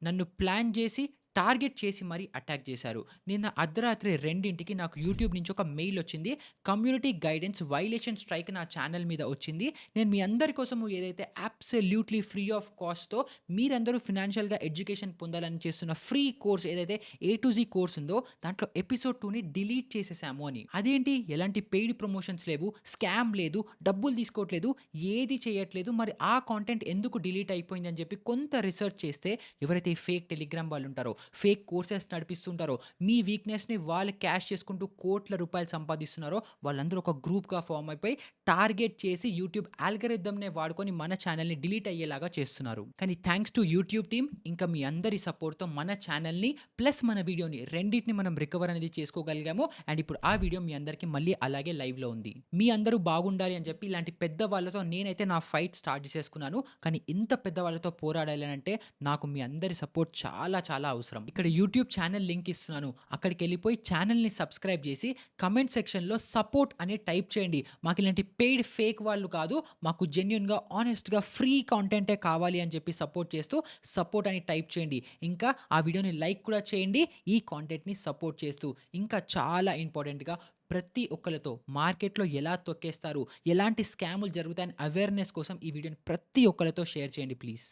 నన్ను ప్లాన్ జేసి, టార్గెట్ చేసి మరీ అటాక్ చేశారు. నిన్న అర్ధరాత్రి 2కి నాకు యూట్యూబ్ నుంచి ఒక మెయిలొచ్చింది. కమ్యూనిటీ గైడెన్స్ వైలేషన్ స్ట్రైక్ నా ఛానెల్ మీద వచ్చింది. నేను మీ అందరి కోసము ఏదైతే అబ్సల్యూట్‌లీ ఫ్రీ ఆఫ్ కాస్ట్‌తో మీరందరూ ఫినాన్షియల్‌గా ఎడ్యుకేషన్ పొందాలని చేస్తున్న ఫ్రీ కోర్స్ ఏదైతే ఏ టు జీ కోర్స్ ఉందో, దాంట్లో ఎపిసోడ్ 2ని డిలీట్ చేసేసాము అని. అదేంటి ఎలాంటి పెయిడ్ ప్రమోషన్స్ లేవు, స్కామ్ లేదు, డబ్బులు తీసుకోవట్లేదు, ఏది చేయట్లేదు. మరి ఆ కాంటెంట్ ఎందుకు డిలీట్ అయిపోయింది అని చెప్పి కొంత రిసర్చ్ చేస్తే ఎవరైతే ఈ ఫేక్ టెలిగ్రామ్ వాళ్ళుంటారో, ఫేక్ కోర్సెస్ నడిపిస్తుంటారో, మీ వీక్‌నెస్‌ని వాళ్ళు క్యాష్ చేసుకుంటూ కోట్ల రూపాయలు సంపాదిస్తున్నారో, వాళ్ళందరూ ఒక గ్రూప్‌గా ఫార్మ్ అయిపోయి టార్గెట్ చేసి యూట్యూబ్ ఆల్గోరిథంనే వాడుకొని మన ఛానెల్‌ని డిలీట్ అయ్యేలాగా చేస్తున్నారు. కానీ థాంక్స్ టు యూట్యూబ్ టీమ్ ఇంకా మీ అందరి సపోర్ట్‌తో మన ఛానెల్‌ని ప్లస్ మన వీడియోని రెండిటిని మనం రికవర్ అనేది చేసుకోగలిగాము. అండ్ ఇప్పుడు ఆ వీడియో మీ అందరికి మళ్ళీ అలాగే లైవ్‌లో ఉంది. మీ అందరూ బాగుండాలి అని చెప్పి ఇలాంటి పెద్ద వాళ్ళతో నేనైతే నా ఫైట్ స్టార్ట్ చేసేసుకున్నాను. కానీ ఇంత పెద్ద వాళ్ళతో పోరాడాలి అనంటే నాకు మీ అందరి సపోర్ట్ చాలా చాలా అవసరం. ఇక్కడ యూట్యూబ్ ఛానెల్ లింక్ ఇస్తున్నాను. అక్కడికెళ్ళిపోయి ఛానెల్‌ని సబ్స్క్రైబ్ చేసి కమెంట్ సెక్షన్‌లో సపోర్ట్ అని టైప్ చేయండి. మాకు ఇలాంటి పెయిడ్ ఫేక్ వాళ్ళు కాదు. మాకు జెన్యూన్‌గా, హానెస్ట్‌గా ఫ్రీ కంటెంటే కావాలి అని చెప్పి సపోర్ట్ చేస్తూ సపోర్ట్ అని టైప్ చేయండి. ఇంకా ఆ వీడియోని లైక్ కూడా చేయండి. ఈ కంటెంట్‌ని సపోర్ట్ చేస్తూ. ఇంకా చాలా ఇంపార్టెంట్‌గా ప్రతి ఒక్కళ్ళతో మార్కెట్‌లో ఎలా తొక్కేస్తారు, ఎలాంటి స్కాములు జరుగుతాయని అవేర్‌నెస్ కోసం ఈ వీడియోని ప్రతి ఒక్కళ్ళతో షేర్ చేయండి ప్లీజ్.